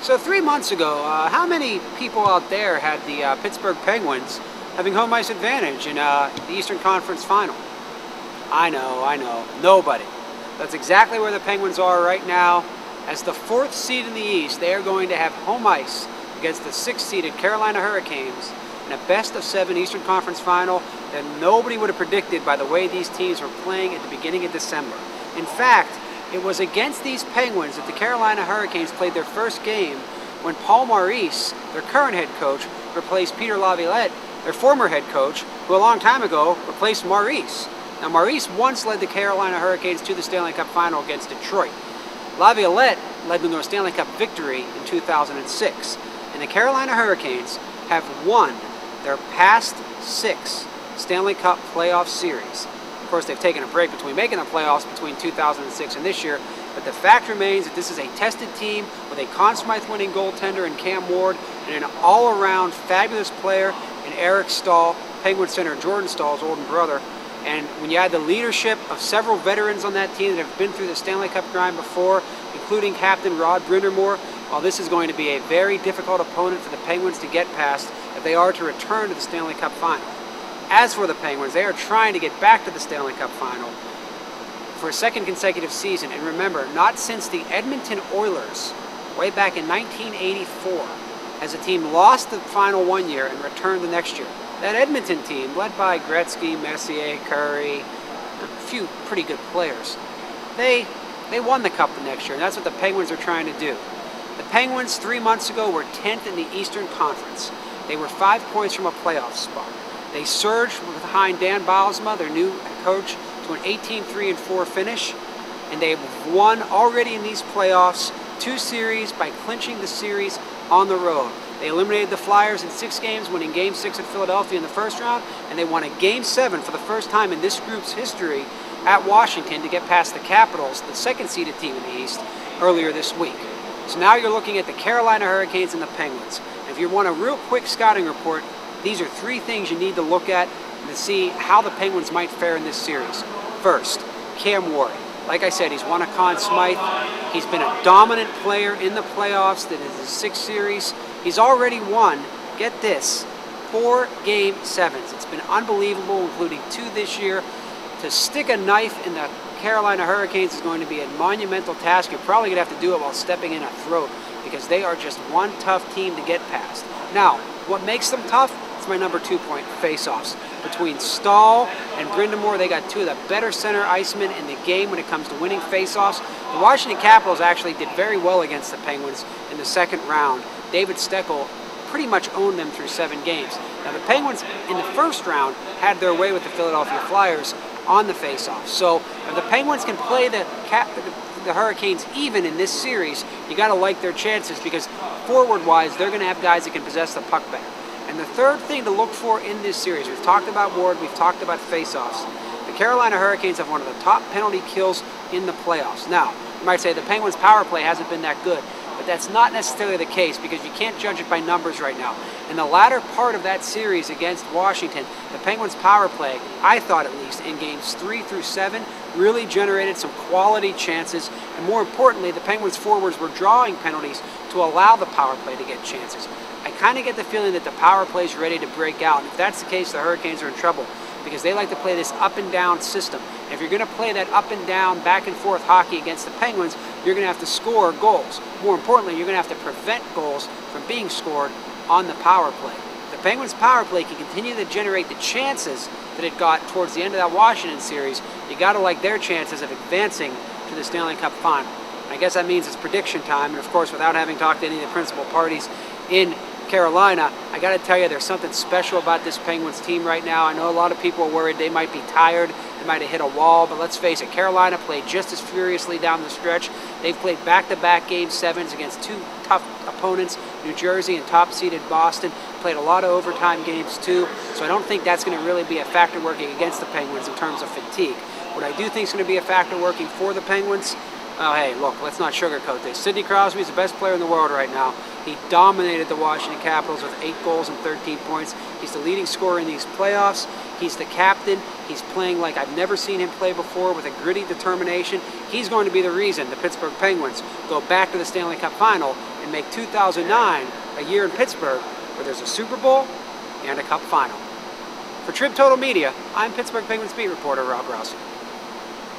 So 3 months ago, how many people out there had the Pittsburgh Penguins having home ice advantage in the Eastern Conference Final? I know, nobody. That's exactly where the Penguins are right now. As the 4th seed in the East, they are going to have home ice against the 6th-seeded Carolina Hurricanes in a best-of-7 Eastern Conference Final that nobody would have predicted by the way these teams were playing at the beginning of December. In fact, it was against these Penguins that the Carolina Hurricanes played their first game when Paul Maurice, their current head coach, replaced Peter Laviolette, their former head coach, who a long time ago replaced Maurice. Now, Maurice once led the Carolina Hurricanes to the Stanley Cup Final against Detroit. Laviolette led them to a Stanley Cup victory in 2006. And the Carolina Hurricanes have won their past 6 Stanley Cup playoff series. Of course, they've taken a break between making the playoffs between 2006 and this year, but the fact remains that this is a tested team with a Conn Smythe winning goaltender in Cam Ward and an all-around fabulous player in Eric Stahl, Penguin center Jordan Stahl's older brother. And when you add the leadership of several veterans on that team that have been through the Stanley Cup grind before, including Captain Rod Brind'Amour, well, this is going to be a very difficult opponent for the Penguins to get past if they are to return to the Stanley Cup Final. As for the Penguins, they are trying to get back to the Stanley Cup Final for a second consecutive season. And remember, not since the Edmonton Oilers, way back in 1984, has a team lost the final one year and returned the next year. That Edmonton team, led by Gretzky, Messier, Curry, a few pretty good players, they won the Cup the next year, and that's what the Penguins are trying to do. The Penguins 3 months ago were 10th in the Eastern Conference. They were 5 points from a playoff spot. They surged behind Dan Bylsma, their new coach, to an 18-3-4 finish, and they have won already in these playoffs 2 series by clinching the series on the road. They eliminated the Flyers in 6 games, winning Game 6 at Philadelphia in the first round, and they won a Game 7 for the first time in this group's history at Washington to get past the Capitals, the second-seeded team in the East, earlier this week. So now you're looking at the Carolina Hurricanes and the Penguins. If you want a real quick scouting report, these are 3 things you need to look at to see how the Penguins might fare in this series. First, Cam Ward. Like I said, he's won a Conn Smythe. He's been a dominant player in the playoffs. That is his 6th series. He's already won, get this, 4 Game 7s. It's been unbelievable, including 2 this year. To stick a knife in the Carolina Hurricanes is going to be a monumental task. You're probably going to have to do it while stepping in a throat because they are just one tough team to get past. Now, what makes them tough? It's my number 2-point face-offs. Between Stahl and Brind'Amour, they got 2 of the better center icemen in the game when it comes to winning face-offs. The Washington Capitals actually did very well against the Penguins in the second round. David Steckel pretty much owned them through 7 games. Now, the Penguins in the first round had their way with the Philadelphia Flyers on the face-off. So if the Penguins can play the Hurricanes even in this series, you got to like their chances because forward-wise, they're going to have guys that can possess the puck better. And the third thing to look for in this series, we've talked about Ward, we've talked about face-offs. The Carolina Hurricanes have one of the top penalty kills in the playoffs. Now, you might say the Penguins' power play hasn't been that good, but that's not necessarily the case because you can't judge it by numbers right now. In the latter part of that series against Washington, the Penguins' power play, I thought at least, in games 3 through 7, really generated some quality chances, and more importantly, the Penguins' forwards were drawing penalties to allow the power play to get chances. I kind of get the feeling that the power play is ready to break out, and if that's the case, the Hurricanes are in trouble because they like to play this up-and-down system. And if you're going to play that up-and-down, back-and-forth hockey against the Penguins, you're going to have to score goals. More importantly, you're going to have to prevent goals from being scored on the power play. If the Penguins' power play can continue to generate the chances that it got towards the end of that Washington series, you got to like their chances of advancing to the Stanley Cup Final. I guess that means it's prediction time, and of course, without having talked to any of the principal parties in Carolina, I got to tell you, there's something special about this Penguins team right now. I know a lot of people are worried they might be tired, they might have hit a wall, but let's face it, Carolina played just as furiously down the stretch. They've played back-to-back Game 7s against 2 tough opponents, New Jersey and top-seeded Boston. Played a lot of overtime games too, so I don't think that's going to really be a factor working against the Penguins in terms of fatigue. What I do think is going to be a factor working for the Penguins, hey, look, let's not sugarcoat this. Sidney Crosby is the best player in the world right now. He dominated the Washington Capitals with 8 goals and 13 points. He's the leading scorer in these playoffs. He's the captain. He's playing like I've never seen him play before with a gritty determination. He's going to be the reason the Pittsburgh Penguins go back to the Stanley Cup Final and make 2009 a year in Pittsburgh where there's a Super Bowl and a Cup final. For Trib Total Media, I'm Pittsburgh Penguins beat reporter Rob Rossi.